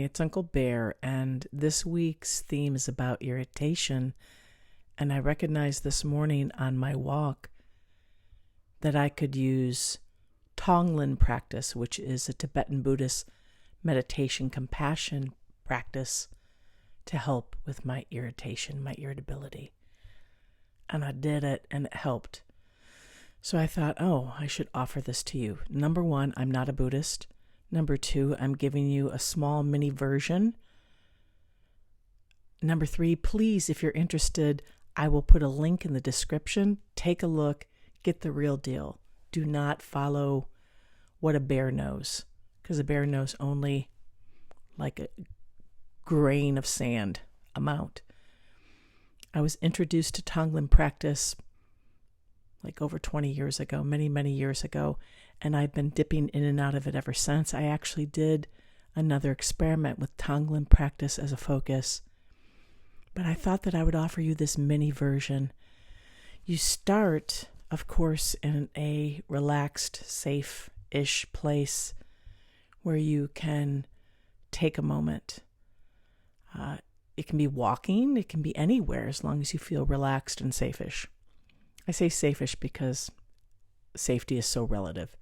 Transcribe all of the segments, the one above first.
it's Uncle Bear, and this week's theme is about irritation. And I recognized this morning on my walk that I could use Tonglen practice, which is a Tibetan Buddhist meditation compassion practice, to help with my irritation, my irritability. And I did it, and it helped. So I thought, I should offer this to you. Number one, I'm not a Buddhist. Number two, I'm giving you a small mini version. Number three, please, if you're interested, I will put a link in the description. Take a look, get the real deal. Do not follow what a bear knows, because a bear knows only like a grain of sand amount. I was introduced to Tonglen practice like over 20 years ago, many, many years ago, and I've been dipping in and out of it ever since. I actually did another experiment with Tonglen practice as a focus, but I thought that I would offer you this mini version. You start, of course, in a relaxed, safe-ish place where you can take a moment. It can be walking, it can be anywhere, as long as you feel relaxed and safe-ish. I say safe-ish because safety is so relative.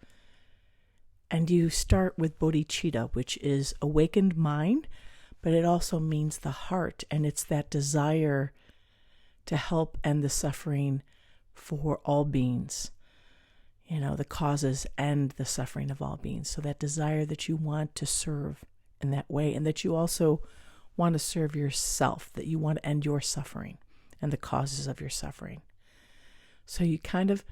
And you start with Bodhchitta, which is awakened mind, but it also means the heart, and it's that desire to help end the suffering for all beings. The causes and the suffering of all beings. So that desire that you want to serve in that way, and that you also want to serve yourself, that you want to end your suffering and the causes of your suffering. So you kind of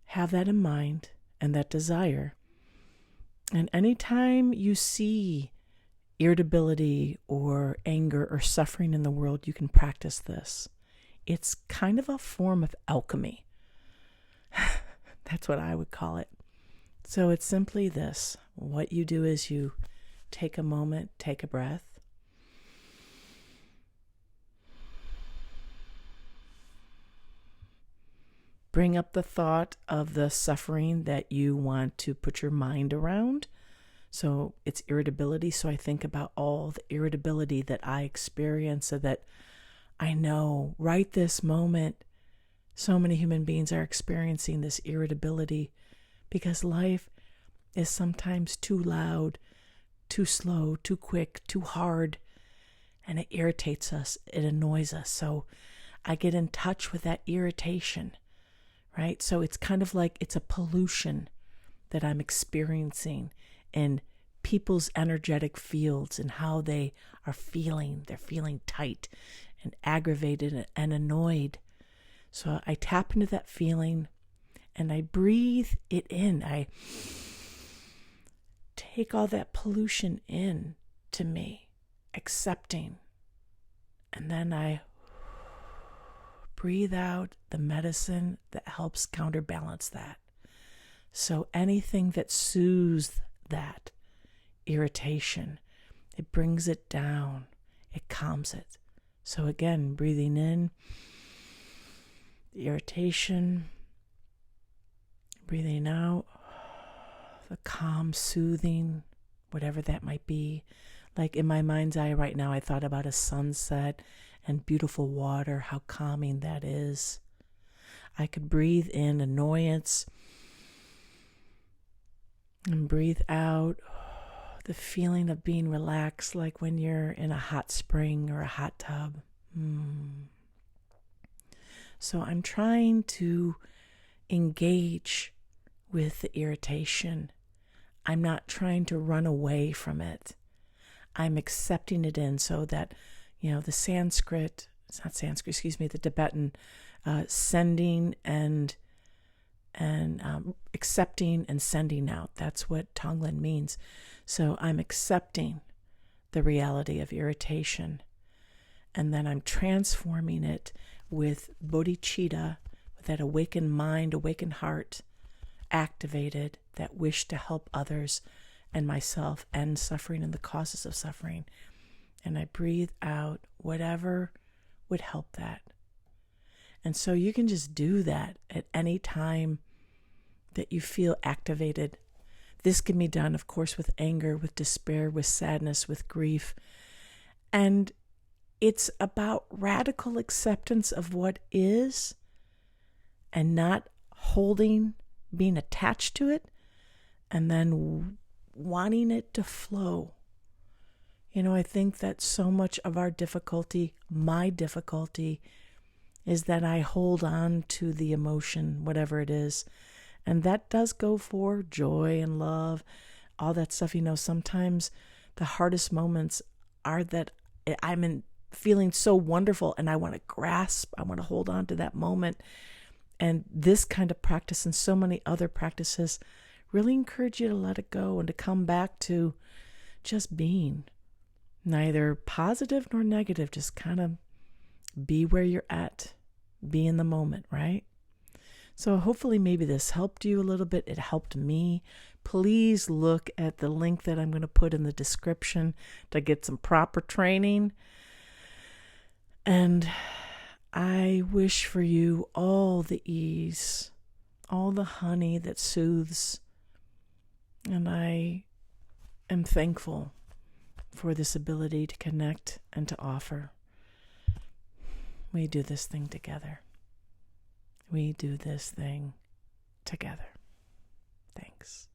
have that in mind and that desire. And anytime you see irritability or anger or suffering in the world, you can practice this. It's kind of a form of alchemy. That's what I would call it. So it's simply this. What you do is you take a moment, take a breath. Bring up the thought of the suffering that you want to put your mind around. So it's irritability. So I think about all the irritability that I experience, so that I know right this moment, so many human beings are experiencing this irritability because life is sometimes too loud, too slow, too quick, too hard, and it irritates us. It annoys us. So I get in touch with that irritation. Right? So it's kind of like it's a pollution that I'm experiencing in people's energetic fields and how they are feeling. They're feeling tight and aggravated and annoyed. So I tap into that feeling and I breathe it in. I take all that pollution in to me, accepting. And then I breathe out the medicine that helps counterbalance that. So anything that soothes that irritation, it brings it down, it calms it. So again, breathing in the irritation, breathing out the calm, soothing, whatever that might be. Like in my mind's eye right now, I thought about a sunset and beautiful water, how calming that is. I could breathe in annoyance and breathe out the feeling of being relaxed, like when you're in a hot spring or a hot tub. So I'm trying to engage with the irritation. I'm not trying to run away from it. I'm accepting it in, so that the the Tibetan sending and accepting and sending out. That's what Tonglen means. So I'm accepting the reality of irritation, and then I'm transforming it with Bodhchitta, with that awakened mind, awakened heart, activated, that wish to help others and myself end suffering and the causes of suffering. And I breathe out whatever would help that. And so you can just do that at any time that you feel activated. This can be done, of course, with anger, with despair, with sadness, with grief. And it's about radical acceptance of what is and not holding, being attached to it, and then wanting it to flow. I think that so much of our difficulty, my difficulty, is that I hold on to the emotion, whatever it is. And that does go for joy and love, all that stuff. Sometimes the hardest moments are that I'm feeling so wonderful and I want to grasp, I want to hold on to that moment. And this kind of practice and so many other practices really encourage you to let it go and to come back to just being. Neither positive nor negative, just kind of be where you're at, be in the moment, right? So hopefully maybe this helped you a little bit. It helped me. Please look at the link that I'm going to put in the description to get some proper training. And I wish for you all the ease, all the honey that soothes. And I am thankful for this ability to connect and to offer. We do this thing together. We do this thing together. Thanks.